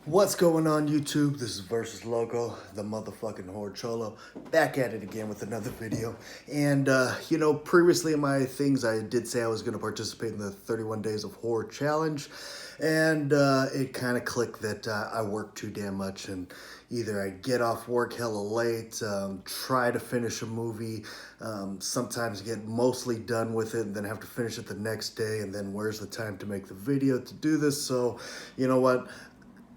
What's going on YouTube? This is Versus Loco, the motherfucking Horde Cholo, back at it again with another video. And, previously in my things, I did say I was going to participate in the 31 Days of Horror Challenge. And it kind of clicked that I work too damn much. And either I get off work hella late, try to finish a movie, sometimes get mostly done with it, and then have to finish it the next day. And then where's the time to make the video to do this? So, you know what?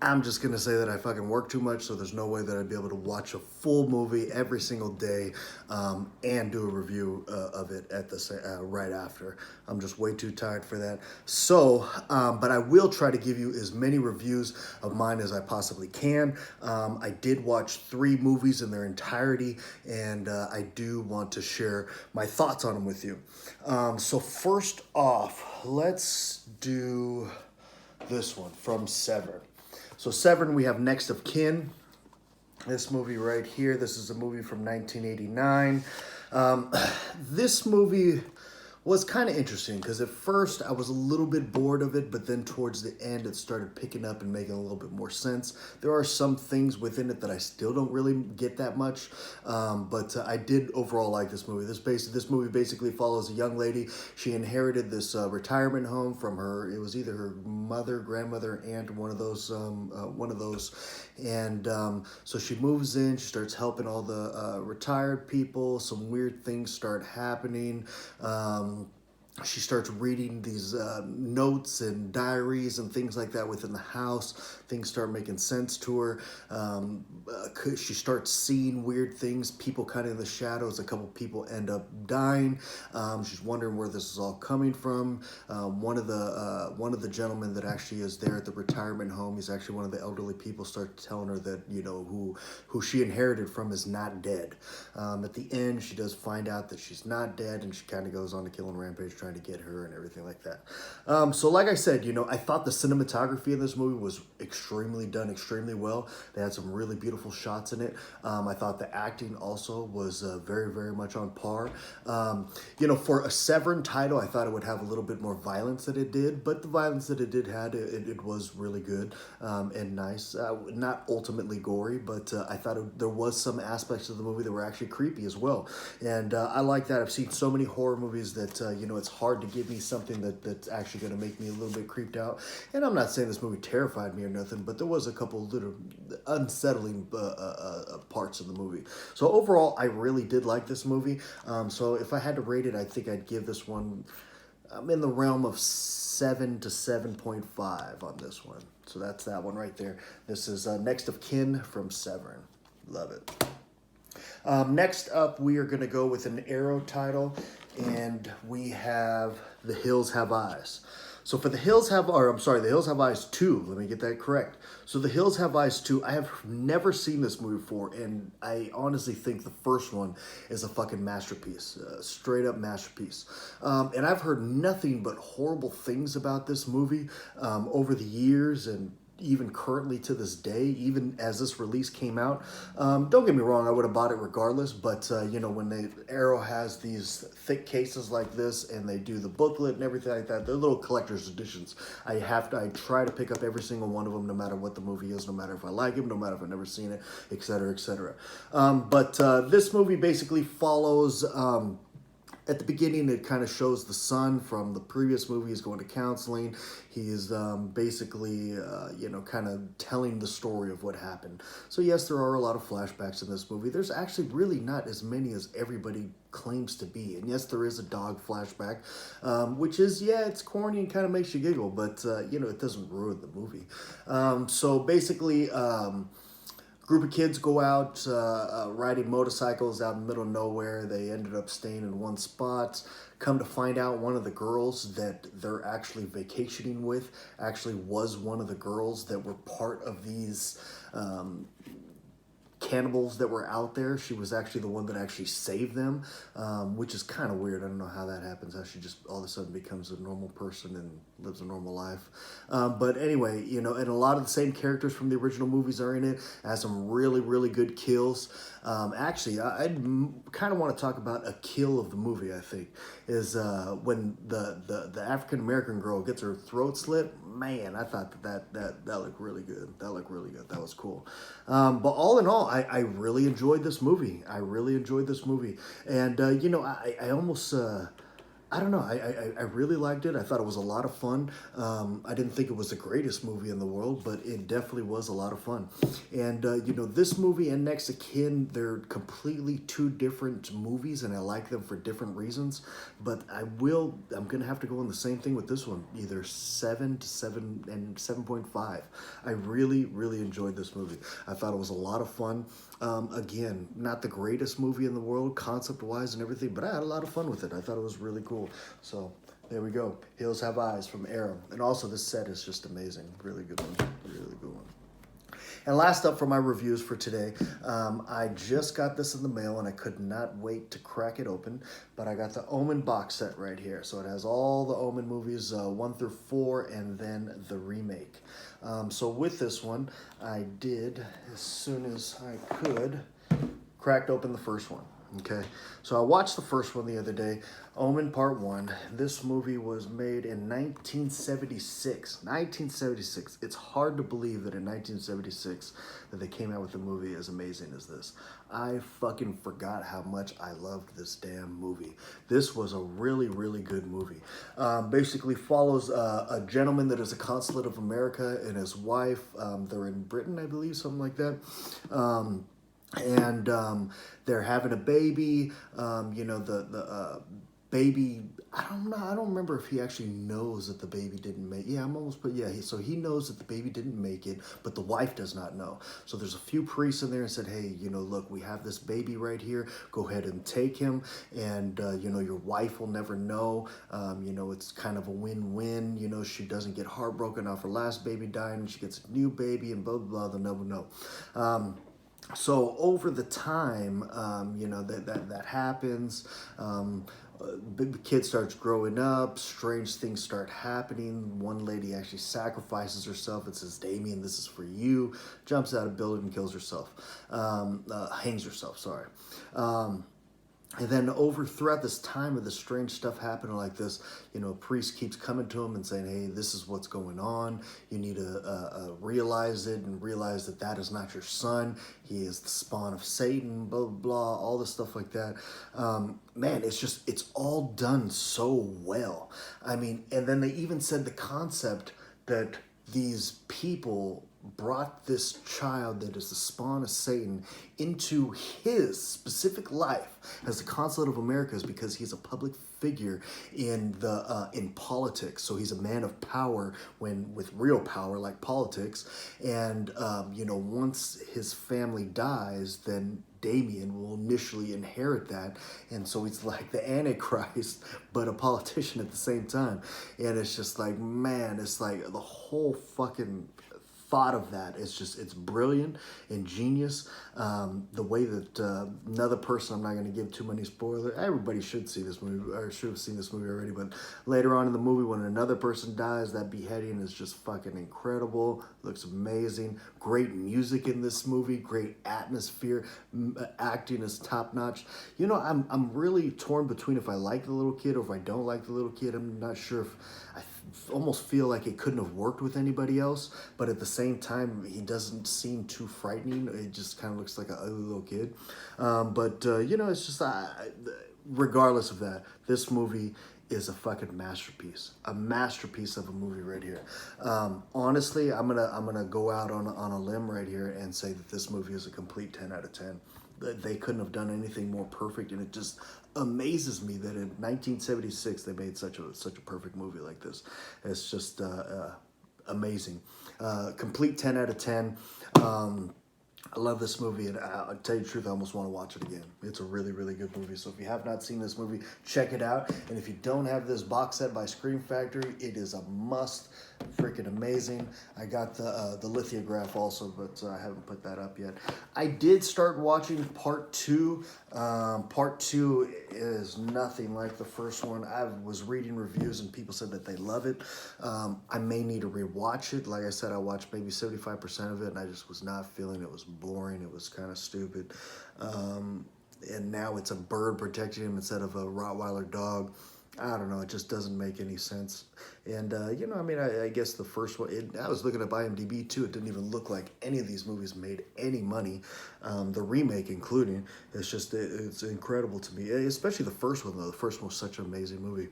I'm just gonna say that I fucking work too much, so there's no way that I'd be able to watch a full movie every single day and do a review of it at the right after. I'm just way too tired for that. So, but I will try to give you as many reviews of mine as I possibly can. I did watch 3 movies in their entirety, and I do want to share my thoughts on them with you. So first off, let's do this one from Sever. So Severin, we have Next of Kin. This movie right here, this is a movie from 1989. This movie was kind of interesting because at first I was a little bit bored of it, but then towards the end it started picking up and making a little bit more sense. There are some things within it that I still don't really get that much, but I did overall like this movie. This movie basically follows a young lady. She inherited this retirement home from her. It was either her mother, grandmother, aunt, one of those, and so she moves in. She starts helping all the retired people. Some weird things start happening. She starts reading these notes and diaries and things like that within the house. Things start making sense to her. She starts seeing weird things, people kind of in the shadows. A couple people end up dying. She's wondering where this is all coming from. One of the gentlemen that actually is there at the retirement home, he's actually one of the elderly people, starts telling her that, who she inherited from is not dead. At the end, she does find out that she's not dead, and she kind of goes on a killing rampage trying to get her and everything like that. So like I said, I thought the cinematography in this movie was extremely well. They had some really beautiful shots in it. I thought the acting also was very much on par. For a Severin title, I thought it would have a little bit more violence than it did, but the violence that it did had, it was really good and nice. Not ultimately gory, but I thought there was some aspects of the movie that were actually creepy as well. And I like that. I've seen so many horror movies that, it's hard to give me something that's actually going to make me a little bit creeped out. And I'm not saying this movie terrified me or nothing, but there was a couple little unsettling parts of the movie. So overall, I really did like this movie. So if I had to rate it, I think I'd give this one, I'm in the realm of 7 to 7.5 on this one. So that's that one right there. This is Next of Kin from Severin. Love it. Next up, we are going to go with an Arrow title, and we have The Hills Have Eyes. So for The Hills Have Eyes 2, let me get that correct. So The Hills Have Eyes 2, I have never seen this movie before, and I honestly think the first one is a fucking masterpiece, straight up masterpiece. And I've heard nothing but horrible things about this movie over the years, and even currently to this day, even as this release came out. Don't get me wrong, I would have bought it regardless, but when Arrow has these thick cases like this and they do the booklet and everything like that, they're little collector's editions. I try to pick up every single one of them, no matter what the movie is, no matter if I like it, no matter if I've never seen it, etc., etc. But this movie basically follows, at the beginning, it kind of shows the son from the previous movie. He's going to counseling. He's basically, kind of telling the story of what happened. So yes, there are a lot of flashbacks in this movie. There's actually really not as many as everybody claims to be. And yes, there is a dog flashback, which is, it's corny and kind of makes you giggle, but, it doesn't ruin the movie. So basically, group of kids go out riding motorcycles out in the middle of nowhere. They ended up staying in one spot. Come to find out, one of the girls that they're actually vacationing with actually was one of the girls that were part of these cannibals that were out there. She was actually the one that actually saved them, which is kind of weird. I don't know how that happens, how she just all of a sudden becomes a normal person and lives a normal life. But anyway, and a lot of the same characters from the original movies are in it. It has some really good kills. Actually, I kind of want to talk about a kill of the movie, I think, is when the African-American girl gets her throat slit. man, I thought that looked really good. That looked really good. That was cool. But all in all, I really enjoyed this movie. I really enjoyed this movie, and I almost. I don't know. I really liked it. I thought it was a lot of fun. I didn't think it was the greatest movie in the world, but it definitely was a lot of fun. And, this movie and Next of Kin, they're completely two different movies, and I like them for different reasons. But I'm going to have to go on the same thing with this one, either 7 to 7 and 7.5. I really, really enjoyed this movie. I thought it was a lot of fun. Again, not the greatest movie in the world, concept-wise and everything, but I had a lot of fun with it. I thought it was really cool. So there we go. Hills Have Eyes from Arrow. And also this set is just amazing. Really good one. Really good one. And last up for my reviews for today, I just got this in the mail and I could not wait to crack it open, but I got the Omen box set right here. So it has all the Omen movies, 1 through 4, and then the remake. So with this one, I did, as soon as I could, cracked open the first one. Okay, so I watched the first one the other day, Omen Part 1. This movie was made in 1976. 1976. It's hard to believe that in 1976 that they came out with a movie as amazing as this. I fucking forgot how much I loved this damn movie. This was a really, really good movie. Basically follows a gentleman that is a consulate of America and his wife. They're in Britain, I believe, something like that. And they're having a baby. The baby, I don't know. I don't remember if he actually knows that the baby didn't make. Yeah, I'm almost. But yeah, so he knows that the baby didn't make it, but the wife does not know. So there's a few priests in there and said, hey, look, we have this baby right here. Go ahead and take him, and your wife will never know. It's kind of a win-win. She doesn't get heartbroken off her last baby dying, and she gets a new baby, and blah blah blah. They'll never know. So over the time, that happens. The kid starts growing up. Strange things start happening. One lady actually sacrifices herself and says, "Damien, this is for you." Jumps out of a building and kills herself. Hangs herself. Sorry. And then throughout this time of the strange stuff happening like this, a priest keeps coming to him and saying, hey, this is what's going on. You need to realize it and realize that that is not your son. He is the spawn of Satan, blah, blah, blah, all this stuff like that. Man, it's all done so well. I mean, and then they even said the concept that these people brought this child that is the spawn of Satan into his specific life as the consulate of America is because he's a public figure in politics. So he's a man of power with real power like politics. And once his family dies, then Damien will initially inherit that, and so he's like the Antichrist, but a politician at the same time. And it's just like, man, it's like the whole fucking thought of that is it's brilliant, ingenious. The way that another person, I'm not going to give too many spoilers. Everybody should see this movie, or should have seen this movie already. But later on in the movie, when another person dies, that beheading is just fucking incredible. Looks amazing. Great music in this movie. Great atmosphere. Acting is top notch. I'm really torn between if I like the little kid or if I don't like the little kid. I'm not sure if I almost feel like it couldn't have worked with anybody else, but at the same time, he doesn't seem too frightening. It just kind of looks like an ugly little kid. It's just, regardless of that, this movie is a fucking masterpiece. A masterpiece of a movie right here. Honestly, I'm gonna go out on a limb right here and say that this movie is a complete 10 out of 10. They couldn't have done anything more perfect, and it just amazes me that in 1976 they made such a perfect movie like this. It's just amazing. Complete 10 out of 10. I love this movie, and I'll tell you the truth, I almost want to watch it again. It's a really, really good movie. So if you have not seen this movie, check it out. And if you don't have this box set by Scream Factory, it is a must. Freaking amazing. I got the lithograph also, but I haven't put that up yet. I did start watching part 2. Part 2 is nothing like the first one. I was reading reviews and people said that they love it. I may need to rewatch it. Like I said, I watched maybe 75% of it, and I just was not feeling it. It was boring. It was kind of stupid. And now it's a bird protecting him instead of a Rottweiler dog. I don't know. It just doesn't make any sense. And, you know, I mean, I guess the first one, I was looking at IMDb too. It didn't even look like any of these movies made any money. The remake including. It's just, it's incredible to me. Especially the first one, though. The first one was such an amazing movie.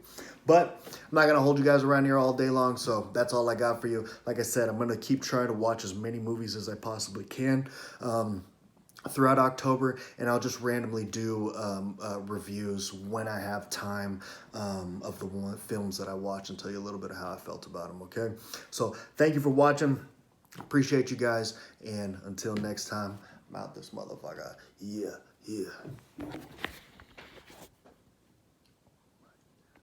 But I'm not going to hold you guys around here all day long. So that's all I got for you. Like I said, I'm going to keep trying to watch as many movies as I possibly can. Throughout October, and I'll just randomly do reviews when I have time of the films that I watch and tell you a little bit of how I felt about them, okay? So thank you for watching. Appreciate you guys, and until next time, I'm out this motherfucker. Yeah, yeah.